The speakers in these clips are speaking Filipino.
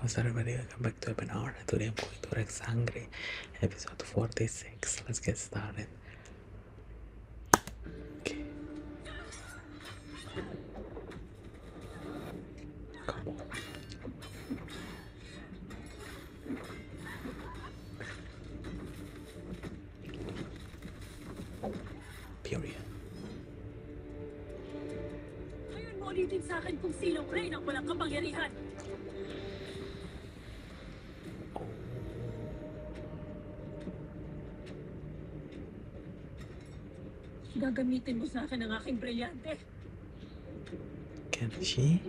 How's everybody? Welcome back to Open Hour. Today I'm going to Rex Hungry, episode 46. Let's get started. Okay. Come on. Period. Ngayon mo ulitin sa akin kung sinong Rain ang walang kapangyarihan. Gagamitin mo sa akin ang aking brilyante. Can she?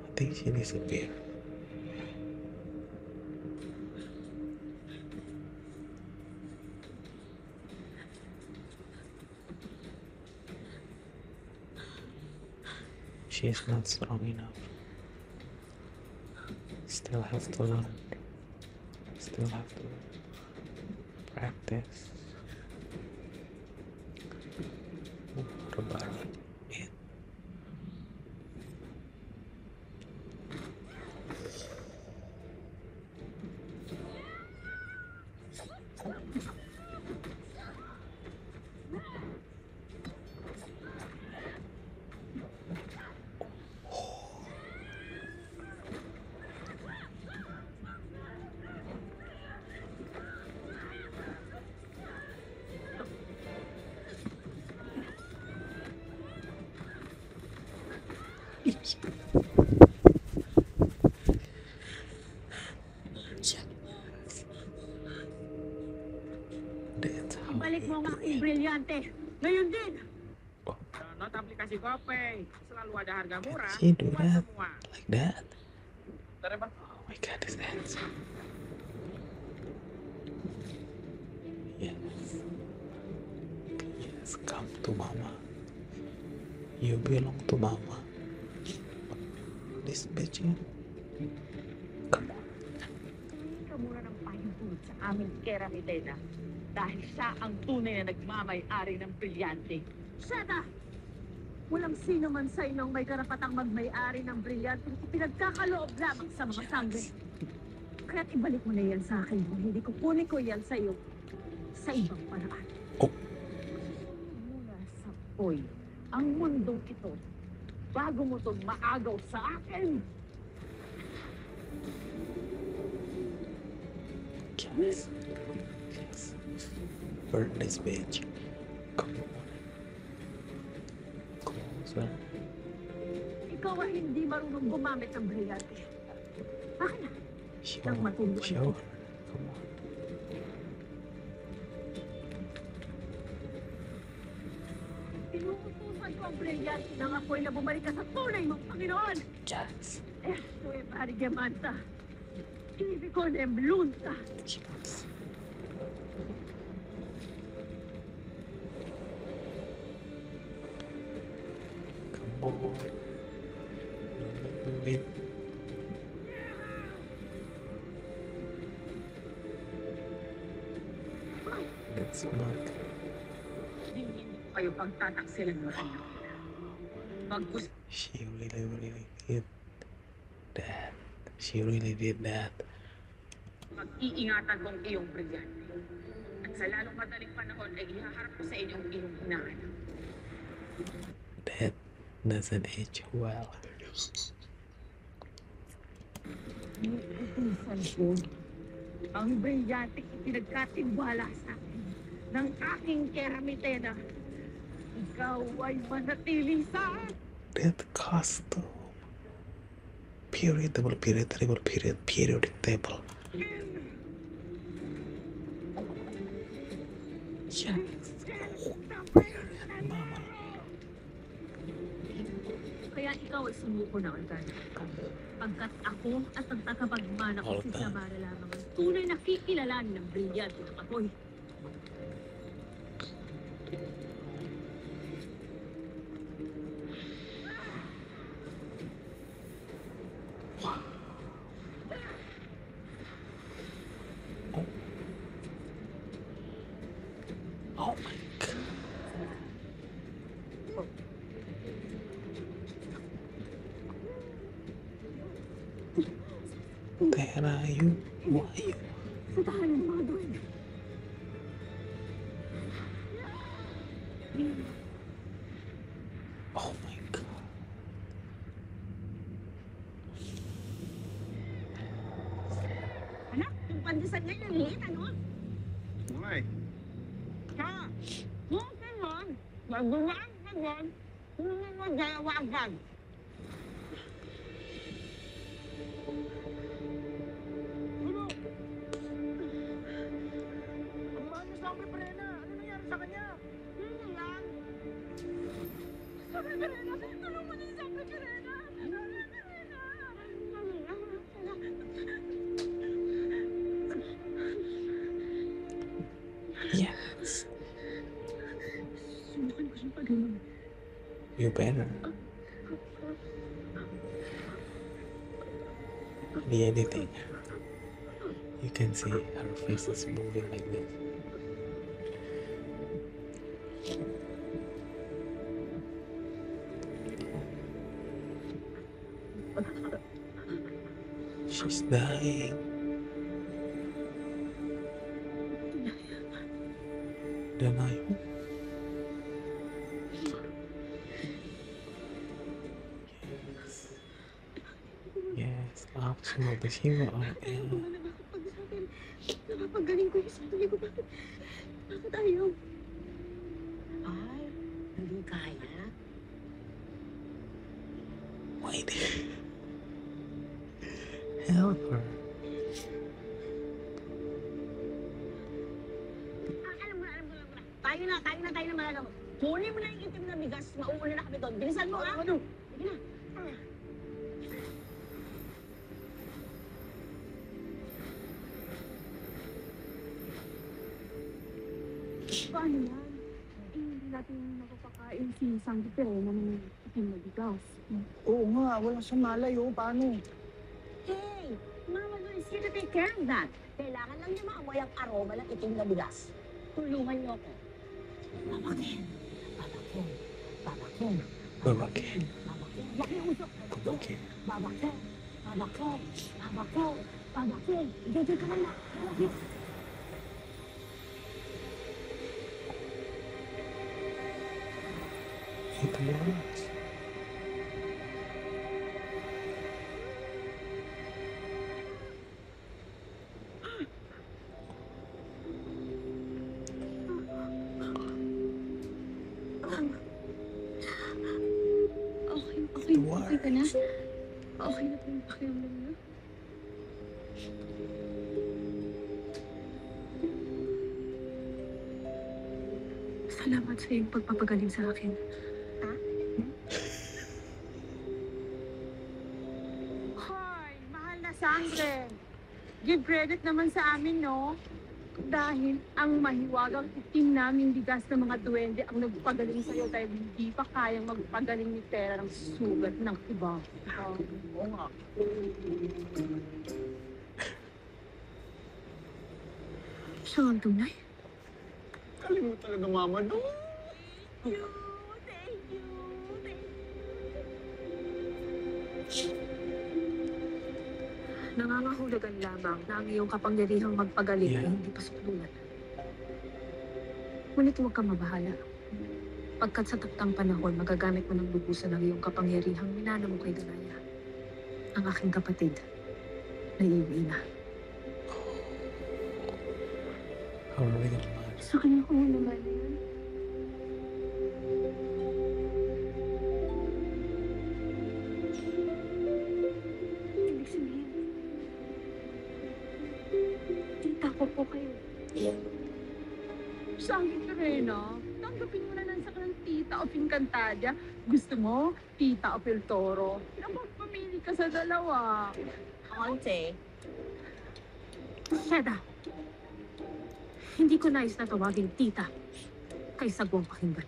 I think she disappeared. She is not strong enough. Still have to learn. Still have to practice. Move her body in. That's how Ibalik mo ang aking brilyante. Ngayon din. Not aplikasi GoPay. Selalu ada harga murah. she do buat that semua. like that. Oh my god, this ends. Yes. Yes, come to mama. You belong to mama. This bitch, yeah. Come on. Hindi ka muna ng pahintulot sa aming Kera Mitena dahil siya ang tunay na nagmamay-ari ng brilyante. Shada! Walang sino man sa inyong may karapatang magmay-ari ng brilyante kung pinagkakaloob lamang sa mga sangre. Kaya't ibalik mo na yan sa akin kung hindi kukunin ko yan sa iyo sa ibang paraan. Mula sa poy, ang mundong ito, bago mo itong maagaw sa akin. Yes. Yes. Burn this bitch. Come on. Closer. Ikaw ay hindi marunong gumamit ng brilyante. Akin na. Show. Nang matulungan Show ko. her. Come on. Inuutusan ko ang brilyante ng apoy na bumalik ka sa tunay mong Panginoon. Yes. Esto e Marigamanta. Ibig Emlunta. Yes. Come on. Move it. Let's mark. Hindi kayo pagtataksilan mo rin. Pag gusto She really did that. She really did that. mag-iingatan kong iyong brilyante. At sa lalong madaling panahon ay ihaharap ko sa inyong iyong hinahanap. That doesn't age well. Inuutusan ko ang brilyante ipinagkatiwala sa akin ng aking Kera Mitena. Ikaw ay manatili sa That costume. Period, double period, triple period, periodic table. Yes. Mama. Kaya ikaw ay sumuko na, Olgan. Pagkat ako at ang tagapagmana ko si Olga. Samara lamang ang tunay na kikilalanin ng brilyante ng apoy. Oh my God. Tera, you. Why you? Sa tahanan ng mga duwende. Oh my God. Anak, yung pandesal ngayon, ang liit, ano? Ay, Okay man. Magulaan ka man. Hindi mo dalawagan. ano? Ang mahal niyo sa akin, Brena. Ano nangyari sa kanya? Hindi yan. Sabi Verena, tulong mo na yung sabi Verena. Sabi Verena. Yes. Subukan ko siyang pagaling. You better. The editing. You can see her face is moving like this. She's dying. Denial. Yes, optional, the hero of Ayaw ko na nakapag sa akin. Nakapagaling ko yung sarili ko. Bakit ayaw? Ay, hindi kaya. Wait. Help her. Alam mo na. Tayo na malagamot. Kunin mo na yung itim na bigas. Mauuna na kami doon. Bilisan mo, ha? Ano? Sige na. Paano yan? Hindi natin napapakain si Sandy Perena ng itim na bigas. Oo nga, wala sa malay. Paano? Hey! Mama Lo is here to take care of that. Kailangan lang niya maamoy ang aroma ng itim na bigas. Tulungan niyo ako. Babakin. Babakin. Babakin. Laki ang usok. Babakin. Babakin. Dito ka na. Babakin. Ito yun. Okay ka na? Okay na po yung pakiramdam mo? Salamat sa iyong pagpapagaling sa akin. Hoy, mahal na sangre. Give credit naman sa amin, no? Dahil ang mahiwagang itim naming bigas ng mga duwende ang nagpagaling sa'yo dahil hindi pa kayang magpagaling ni Tera ng sugat ng iba. Oo nga. Siya ang tunay. Galing mo talaga, Mama. No? Thank you. Nangangahulugan lamang na ang iyong kapangyarihang magpagaling ay hindi pasukdulan. Ngunit huwag kang mabahala. Pagkat sa taktang panahon, magagamit mo ng lubusan ang iyong kapangyarihang minana mo kay Danaya. Ang aking kapatid, naiiwi na. How are we gonna manage? Sa kanya ko naman na yan. Ibig sabihin, tita ko po kayo. Sangit ka rin, no? Tanggapin mo na lang sa kanyang tita o Pincantadia. Gusto mo, tita o Del Toro. Napagpamili ka sa dalawa. Ate, Sheda, hindi ko nais na tawagin tita kaysa buong pakinggan.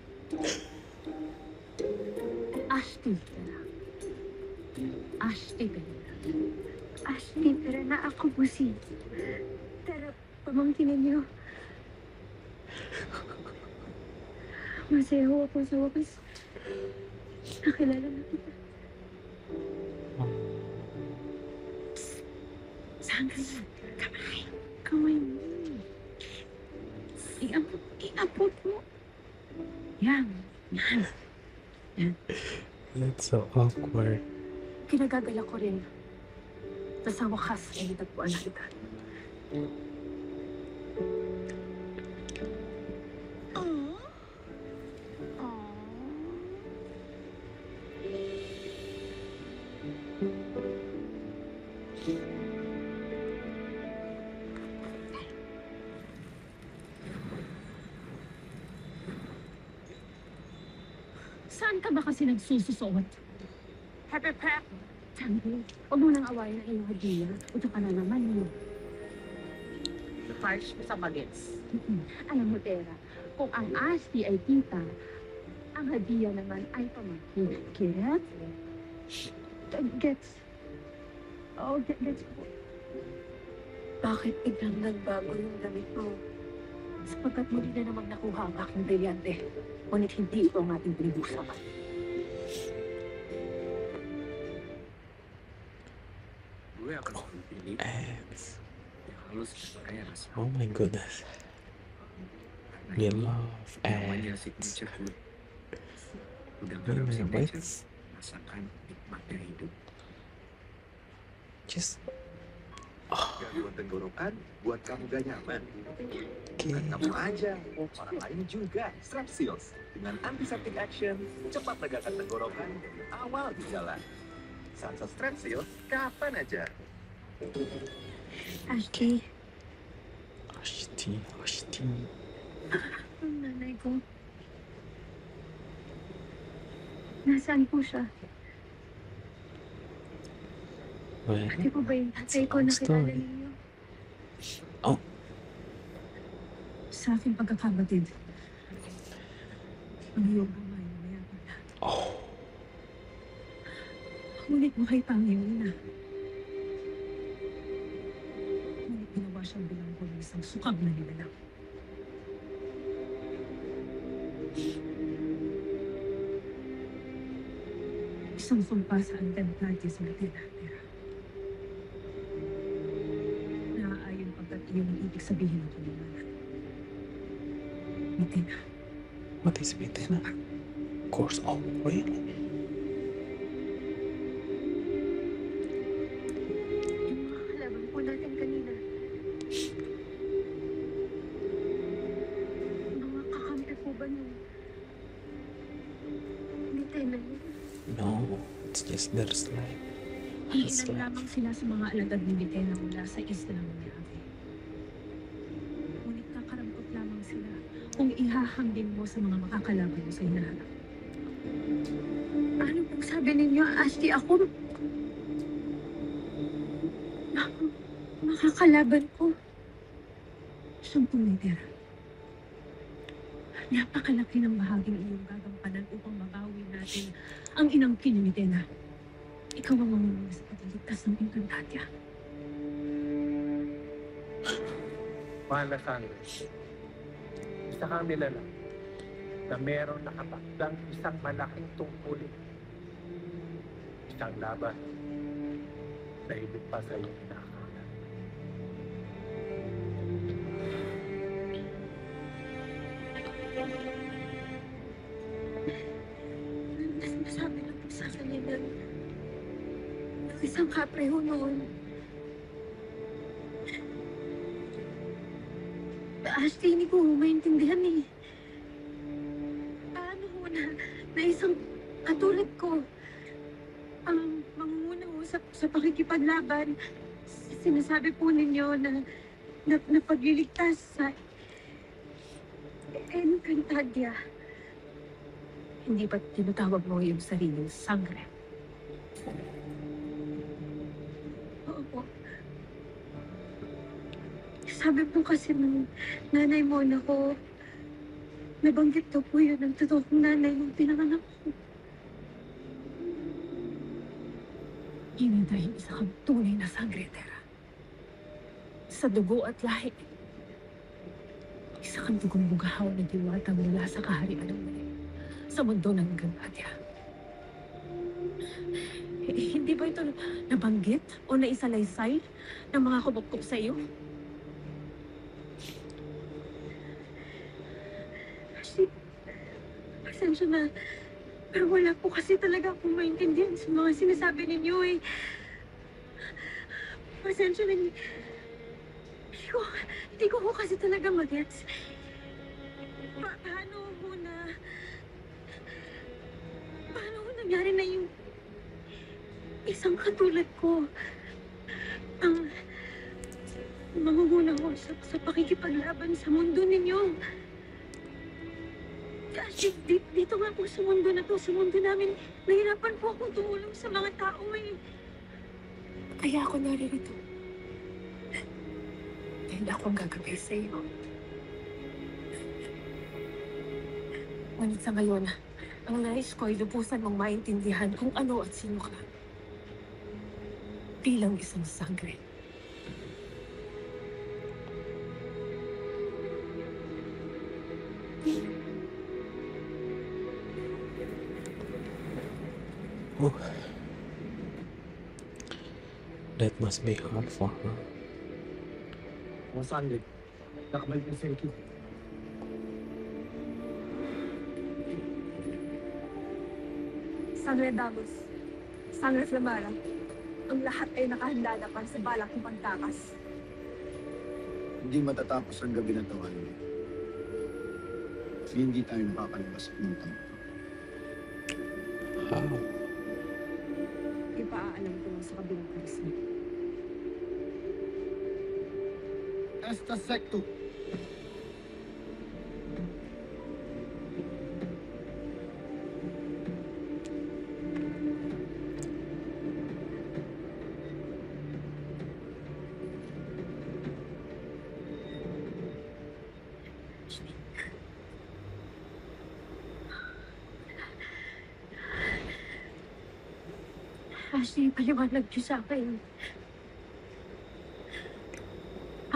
Ashti Perena. Ashti Perena. Ashley, pero na ako po si... Pero, pamangkinin niyo. Masaya ho ako sa wakas. Nakilala na kita. Sandra, kamay. Kamay mo. Iabot mo. Yan. That's so awkward. Kinagagala ko rin na sa wakas ay natagpuan na kita. Saan ka ba kasi nagsususuot? Happy Pep! Sandra, huwag mo nang awayin ang iyong hadiya. Ito ka na naman yun. Harsh sa bagets. Alam mo, Tera, kung ang Ashley ay tita, ang hadiya naman ay pamangkin. Gets? Gets? Oh, gets po. Bakit biglang nagbago yung damit mo? Sapagkat muli na namang nakuha ang aking brilyante. Ngunit hindi ito ang ating pinag-usapan. Gue akan pilih Ads. yang halus dan kaya rasa. Oh my goodness. They love Namanya ads. signature food. Udah Ini garap signature, what's rasakan nikmatnya hidup. just Gangguan tenggorokan buat kamu gak nyaman. okay. Bukan kamu aja, orang lain juga. Strepsils dengan antiseptic action cepat legakan tenggorokan dari awal gejala. Sansa Strepsils kapan aja? Ashley, Ashti. ang nanay ko. Nasaan po siya? Well, Ate po ba yung tatay ko Long nakilala story. ninyo? Sa aking pagkakabatid, ang iyong ama ay mayaman na. oh, Ngunit buhay pa ang iyong ina. Ngunit ginawa siyang bilanggo ng isang sukab na nilalang. Isang sumpa sa Antenplatis Martinatera. Naaayon pagkat iyon ang ibig sabihin ng kalimanan. Mitina. what is Mitena? Of course, oh, really? Yung mga kalaban po natin kanina. Mga kakampi po ba nun? Lieutenant, No, it's just their slide. Iilan lamang sila sa mga alagad ni Mitena mula sa isla ng Mayave. Ngunit kakarampot lamang sila kung ihahambing mo sa mga makakalaban mo sa hinaharap. ano pong sabi ninyo, Ashley? Ako... Makakalaban ko. Sampung litera. Napakalaki ng bahaging iyong gagampanan upang mabawi natin ang inangkin ni Mitena. Ikaw ang mamumuna sa pagliligtas ng Encantadia. Mahal na Sandra, isa kang nilala na meron nakatakdang isang malaking tungkulin. Isang laban na higit pa sa iyong inakala. Nasabi lang po sa akin yun ng isang kapreho noon. Ashley, hindi ko maintindihan eh. Paano ho na isang katulad ko ang mangunguna ho sa pakikipaglaban? Sinasabi po ninyo na pagliligtas sa Encantadia. Hindi ba't tinatawag mo yung sariling sangre? Oo po. Sabi po kasi ng nanay mo na ko, nabanggit daw po yun ang totoo kong nanay nung pinanganak ko. Hindi dahil isa kang tunay na sangre, Tera. Sa dugo at lahi. Isa kang dugong bugahaw na diwata mula sa kaharian ng muli. Sa mundo ng Gangadya. Hindi ba ito nabanggit o naisalaysay ng mga kumukop sa iyo? Kasi, pasensya na. Pero wala po kasi talaga akong maintindihan sa mga sinasabi ninyo eh. Pasensya na. Hindi ko po kasi talaga magets. Paano ho nangyari na yung isang katulad ko ang mangunguna ko sa pakikipaglaban sa mundo ninyo? Kasi dito nga po sa mundo na to, sa mundo namin, nahirapan po akong tumulong sa mga tao eh. Kaya ako naririto. Dahil ako ang gagabay sa iyo. Ngunit sa ngayon, ang nais ko ay lubusan mong maintindihan kung ano at sino ka. Bilang isang sangre. Oh. That must be hard for her. Mga sangre, nakabalik na si Ricky. Sangre Damos, Sangre Flamara, ang lahat ay nakahanda na para sa balak ng pagtakas. Hindi matatapos ang gabi na tawanan niya. Hindi tayo makakalabas sa puntang ito. How? Ipaalam ko lang sa kabilang karisma. Esta secto! Ashley, paliwanag niyo sa akin.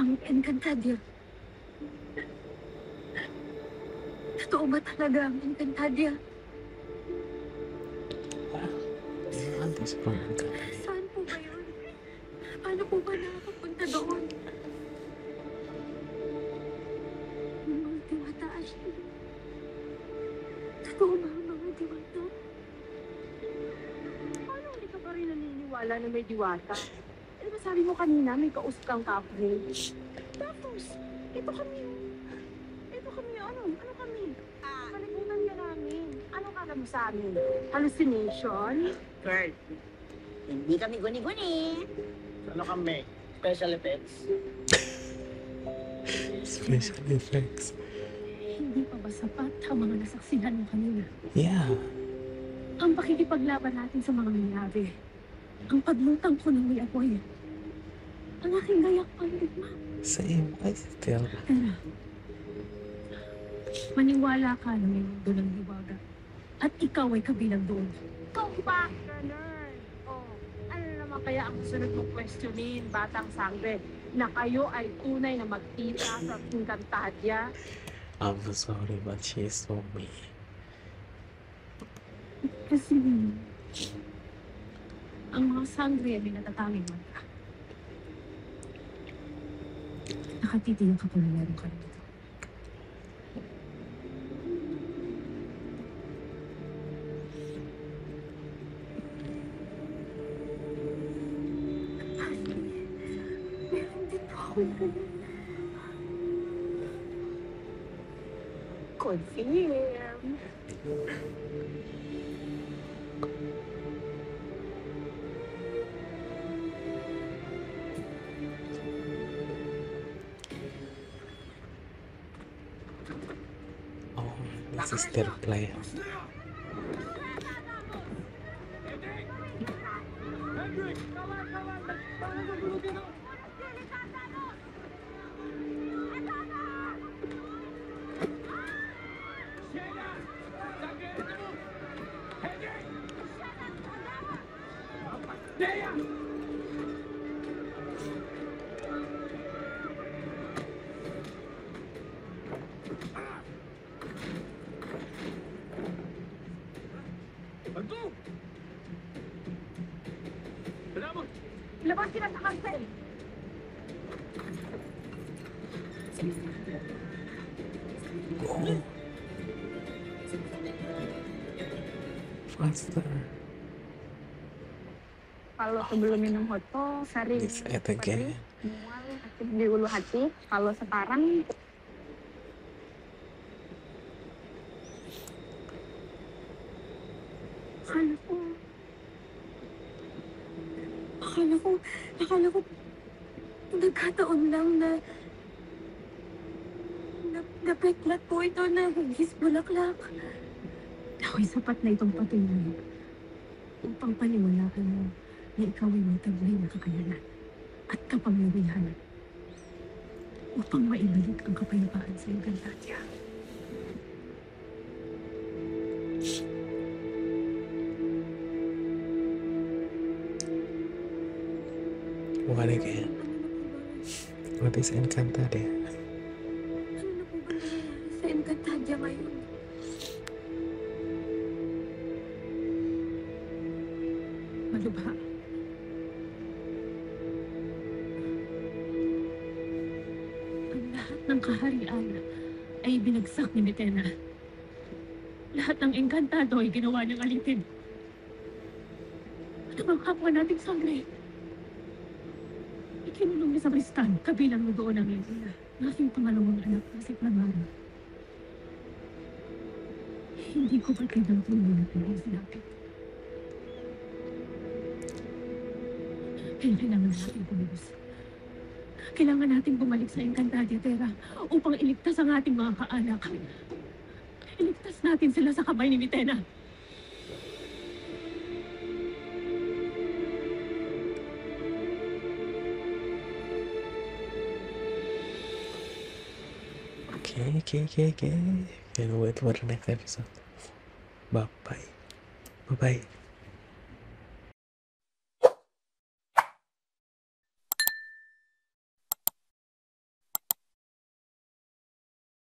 Ang Encantadia. Totoo ba talaga ang Encantadia? Antes from Encantadia. Saan po ba yun? Paano po ba nakakapunta doon? Yung mga diwata, Ashley. Totoo ba ang mga diwata? Paano hindi ka pa rin naniniwala na may diwata? Eh, diba sabi mo kanina may kausap kang kapre? Tapos, ito kami. Ano kami? Kalimutan ka namin. Ano kala mo sa amin? Hallucination? Girl, hindi kami guni-guni. Ano kami? Special effects. Special effects. Hindi pa ba sapat ang mga nasaksihan mo kanina? Yeah. Ang pakikipaglaban natin sa mga nangyari. Ang paglutang ko ng may apoy. Ang aking gayak pandigma. Same. I still. Pero, maniwala ka na may mundo ng liwaga. At ikaw ay kabilang doon. Come back, ganun. Oh, ano naman kaya ang sunod mong questionin, Batang Sangre, na kayo ay tunay na magtita sa Encantadia? I'm sorry, but she's so mean. Kasi, ang mga sangre ay may natatanging mantra. Nakatitiyak ako na meron ka dito. Meron din po ako ganun. Confirm. Oh, this is their play. Hendrik! Kawan! Paano gagulugin ako? Bantu! Kenapa? Labas sila sa karsel! Go. Faster. Kalau sebelum minum hoto, sering This it again. mual, sakit di ulu hati. Kalau sekarang, akala ko, nagkataon lang na napeklat po ito na hugis bulaklak. Ako'y sapat na itong patunay upang paniwalaan mo na ikaw ay may taglay na kakayanan at kapangyarihan upang maibalik ang kapayapaan sa iyong Gantadia. What again? What is Encantadia? Ano na po ba nangyayari sa Encantadia ngayon? Malubha. Ang lahat ng kaharian ay binagsak ni Metena. Lahat ng engkantado ay ginawa niyang alitin. Ano bang kapwa nating sangre? Ikinulong niya sa kristal, kabilang na doon ang aking pangalawang anak na si Pramara. Hindi ko pa kailang tuloy na sinapit. Kaya kailangan natin pumilos. Kailangan natin bumalik sa Encantadia Terra upang iligtas ang ating mga kaanak. Iligtas natin sila sa kamay ni Metena. Okay. Can't wait for the next episode. Bye bye.